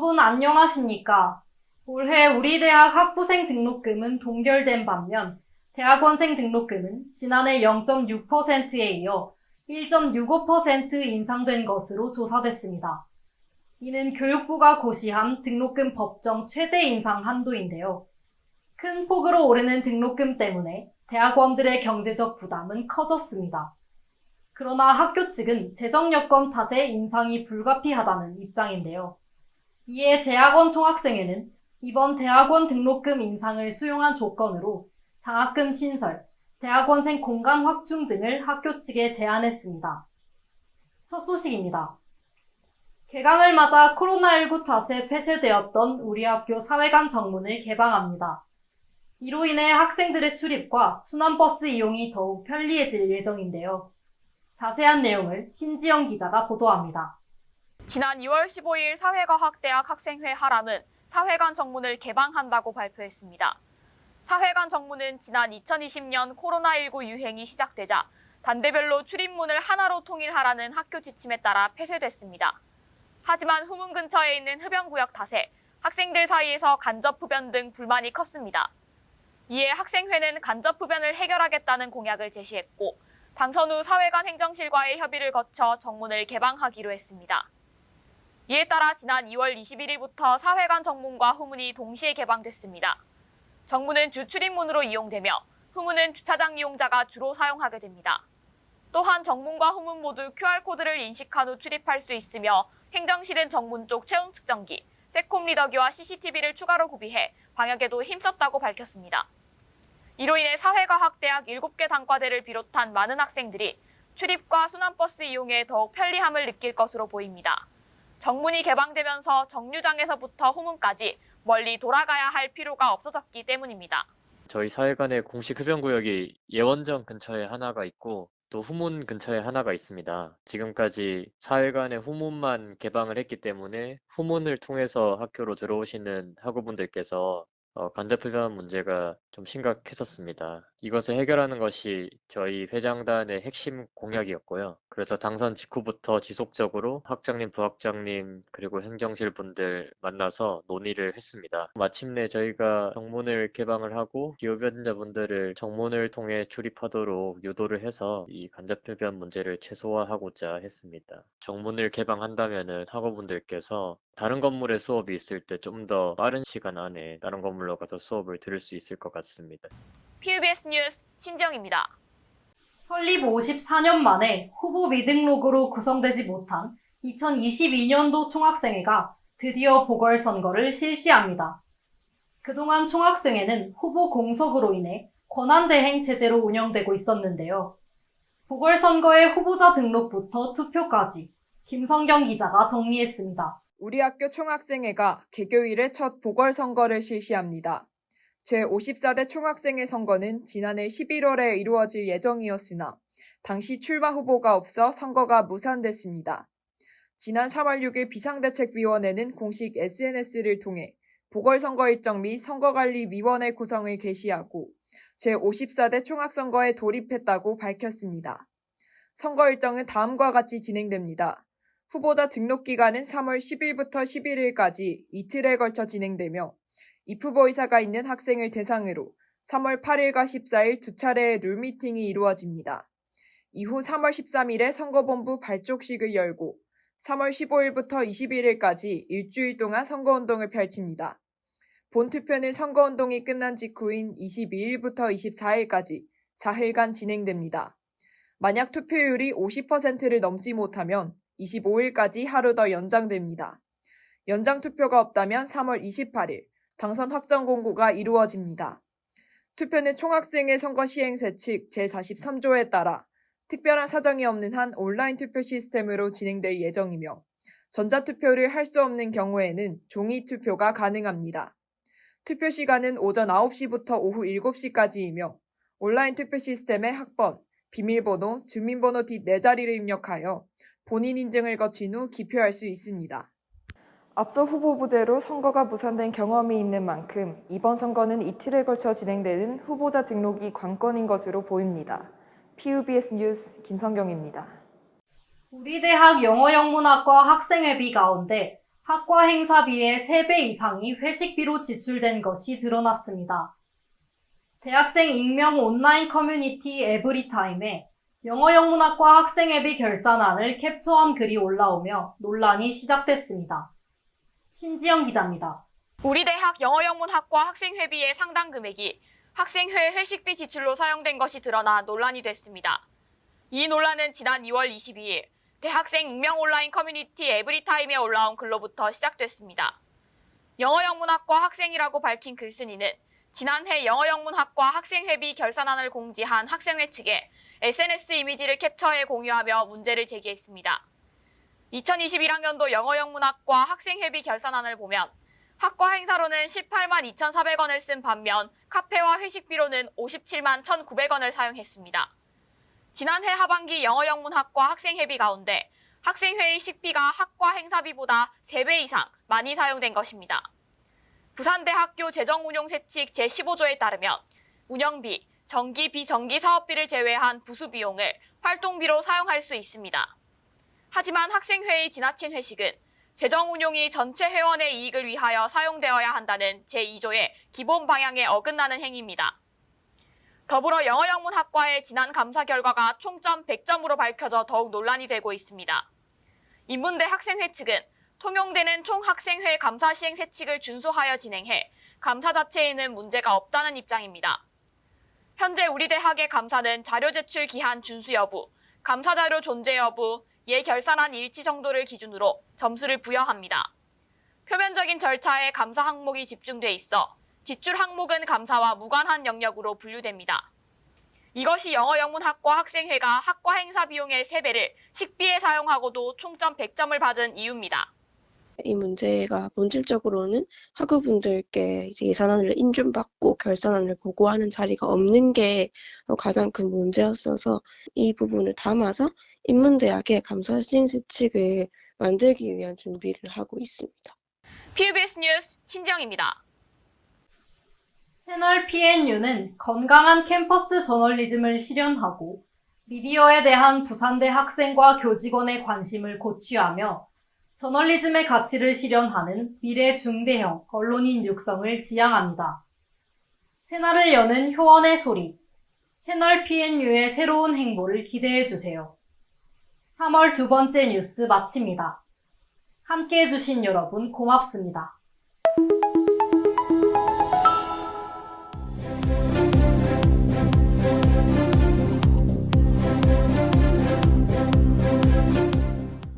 여러분 안녕하십니까? 올해 우리 대학 학부생 등록금은 동결된 반면 대학원생 등록금은 지난해 0.6%에 이어 1.65% 인상된 것으로 조사됐습니다. 이는 교육부가 고시한 등록금 법정 최대 인상 한도인데요. 큰 폭으로 오르는 등록금 때문에 대학원들의 경제적 부담은 커졌습니다. 그러나 학교 측은 재정 여건 탓에 인상이 불가피하다는 입장인데요. 이에 대학원 총학생회는 이번 대학원 등록금 인상을 수용한 조건으로 장학금 신설, 대학원생 공간 확충 등을 학교 측에 제안했습니다. 첫 소식입니다. 개강을 맞아 코로나19 탓에 폐쇄되었던 우리 학교 사회관 정문을 개방합니다. 이로 인해 학생들의 출입과 순환버스 이용이 더욱 편리해질 예정인데요. 자세한 내용을 신지영 기자가 보도합니다. 지난 2월 15일 사회과학대학 학생회 하람은 사회관 정문을 개방한다고 발표했습니다. 사회관 정문은 지난 2020년 코로나19 유행이 시작되자 단대별로 출입문을 하나로 통일하라는 학교 지침에 따라 폐쇄됐습니다. 하지만 후문 근처에 있는 흡연구역 탓에 학생들 사이에서 간접 흡연 등 불만이 컸습니다. 이에 학생회는 간접 흡연을 해결하겠다는 공약을 제시했고 당선 후 사회관 행정실과의 협의를 거쳐 정문을 개방하기로 했습니다. 이에 따라 지난 2월 21일부터 사회관 정문과 후문이 동시에 개방됐습니다. 정문은 주 출입문으로 이용되며 후문은 주차장 이용자가 주로 사용하게 됩니다. 또한 정문과 후문 모두 QR코드를 인식한 후 출입할 수 있으며 행정실은 정문 쪽 체온 측정기, 세콤 리더기와 CCTV를 추가로 구비해 방역에도 힘썼다고 밝혔습니다. 이로 인해 사회과학대학 7개 단과대를 비롯한 많은 학생들이 출입과 순환버스 이용에 더욱 편리함을 느낄 것으로 보입니다. 정문이 개방되면서 정류장에서부터 후문까지 멀리 돌아가야 할 필요가 없어졌기 때문입니다. 저희 사회관에 공식 흡연구역이 예원정 근처에 하나가 있고 또 후문 근처에 하나가 있습니다. 지금까지 사회관의 후문만 개방을 했기 때문에 후문을 통해서 학교로 들어오시는 학우분들께서 간접 흡연 문제가 좀 심각했었습니다. 이것을 해결하는 것이 저희 회장단의 핵심 공약이었고요. 그래서 당선 직후부터 지속적으로 학장님, 부학장님, 그리고 행정실 분들 만나서 논의를 했습니다. 마침내 저희가 정문을 개방을 하고 비흡연자분들을 정문을 통해 출입하도록 유도를 해서 이 간접 흡연 문제를 최소화하고자 했습니다. 정문을 개방한다면은 학우분들께서 다른 건물에 수업이 있을 때 좀 더 빠른 시간 안에 다른 건물로 가서 수업을 들을 수 있을 것 같습니다. PUBS 뉴스 신지영입니다. 설립 54년 만에 후보 미등록으로 구성되지 못한 2022년도 총학생회가 드디어 보궐선거를 실시합니다. 그동안 총학생회는 후보 공석으로 인해 권한대행 체제로 운영되고 있었는데요. 보궐선거의 후보자 등록부터 투표까지 김성경 기자가 정리했습니다. 우리 학교 총학생회가 개교 이래 첫 보궐선거를 실시합니다. 제54대 총학생회 선거는 지난해 11월에 이루어질 예정이었으나 당시 출마 후보가 없어 선거가 무산됐습니다. 지난 3월 6일 비상대책위원회는 공식 SNS를 통해 보궐선거 일정 및 선거관리위원회 구성을 게시하고 제54대 총학선거에 돌입했다고 밝혔습니다. 선거 일정은 다음과 같이 진행됩니다. 후보자 등록 기간은 3월 10일부터 11일까지 이틀에 걸쳐 진행되며 입후보 의사가 있는 학생을 대상으로 3월 8일과 14일 두 차례의 룰미팅이 이루어집니다. 이후 3월 13일에 선거본부 발족식을 열고 3월 15일부터 21일까지 일주일 동안 선거운동을 펼칩니다. 본투표는 선거운동이 끝난 직후인 22일부터 24일까지 4일간 진행됩니다. 만약 투표율이 50%를 넘지 못하면 25일까지 하루 더 연장됩니다. 연장 투표가 없다면 3월 28일 당선 확정 공고가 이루어집니다. 투표는 총학생회 선거 시행세 측 제43조에 따라 특별한 사정이 없는 한 온라인 투표 시스템으로 진행될 예정이며 전자투표를 할 수 없는 경우에는 종이 투표가 가능합니다. 투표 시간은 오전 9시부터 오후 7시까지이며 온라인 투표 시스템의 학번, 비밀번호, 주민번호 뒷 4자리를 입력하여 본인 인증을 거친 후 기표할 수 있습니다. 앞서 후보부제로 선거가 무산된 경험이 있는 만큼 이번 선거는 이틀에 걸쳐 진행되는 후보자 등록이 관건인 것으로 보입니다. PUBS 뉴스 김성경입니다. 우리 대학 영어영문학과 학생회비 가운데 학과 행사비의 3배 이상이 회식비로 지출된 것이 드러났습니다. 대학생 익명 온라인 커뮤니티 에브리타임에 영어영문학과 학생회비 결산안을 캡처한 글이 올라오며 논란이 시작됐습니다. 신지영 기자입니다. 우리 대학 영어영문학과 학생회비의 상당 금액이 학생회 회식비 지출로 사용된 것이 드러나 논란이 됐습니다. 이 논란은 지난 2월 22일 대학생 익명 온라인 커뮤니티 에브리타임에 올라온 글로부터 시작됐습니다. 영어영문학과 학생이라고 밝힌 글쓴이는 지난해 영어영문학과 학생회비 결산안을 공지한 학생회 측에 SNS 이미지를 캡처해 공유하며 문제를 제기했습니다. 2021학년도 영어영문학과 학생회비 결산안을 보면 학과 행사로는 18만 2,400원을 쓴 반면 카페와 회식비로는 57만 1,900원을 사용했습니다. 지난해 하반기 영어영문학과 학생회비 가운데 학생회의 식비가 학과 행사비보다 3배 이상 많이 사용된 것입니다. 부산대학교 재정운용세칙 제15조에 따르면 운영비, 정기, 비정기 사업비를 제외한 부수비용을 활동비로 사용할 수 있습니다. 하지만 학생회의 지나친 회식은 재정운용이 전체 회원의 이익을 위하여 사용되어야 한다는 제2조의 기본 방향에 어긋나는 행위입니다. 더불어 영어영문학과의 지난 감사 결과가 총점 100점으로 밝혀져 더욱 논란이 되고 있습니다. 인문대 학생회 측은 통용되는 총학생회 감사 시행 세칙을 준수하여 진행해 감사 자체에는 문제가 없다는 입장입니다. 현재 우리 대학의 감사는 자료 제출 기한 준수 여부, 감사 자료 존재 여부, 예 결산안 일치 정도를 기준으로 점수를 부여합니다. 표면적인 절차에 감사 항목이 집중돼 있어 지출 항목은 감사와 무관한 영역으로 분류됩니다. 이것이 영어영문학과 학생회가 학과 행사 비용의 3배를 식비에 사용하고도 총점 100점을 받은 이유입니다. 이 문제가 본질적으로는 학우분들께 이제 예산안을 인준받고 결산안을 보고하는 자리가 없는 게 가장 큰 문제였어서 이 부분을 담아서 인문대학의 감사 시행 세칙을 만들기 위한 준비를 하고 있습니다. PBS 뉴스 신지영입니다. 채널 PNU는 건강한 캠퍼스 저널리즘을 실현하고 미디어에 대한 부산대 학생과 교직원의 관심을 고취하며 저널리즘의 가치를 실현하는 미래 중대형 언론인 육성을 지향합니다. 새날을 여는 효원의 소리, 채널 PNU의 새로운 행보를 기대해주세요. 3월 두 번째 뉴스 마칩니다. 함께해 주신 여러분 고맙습니다.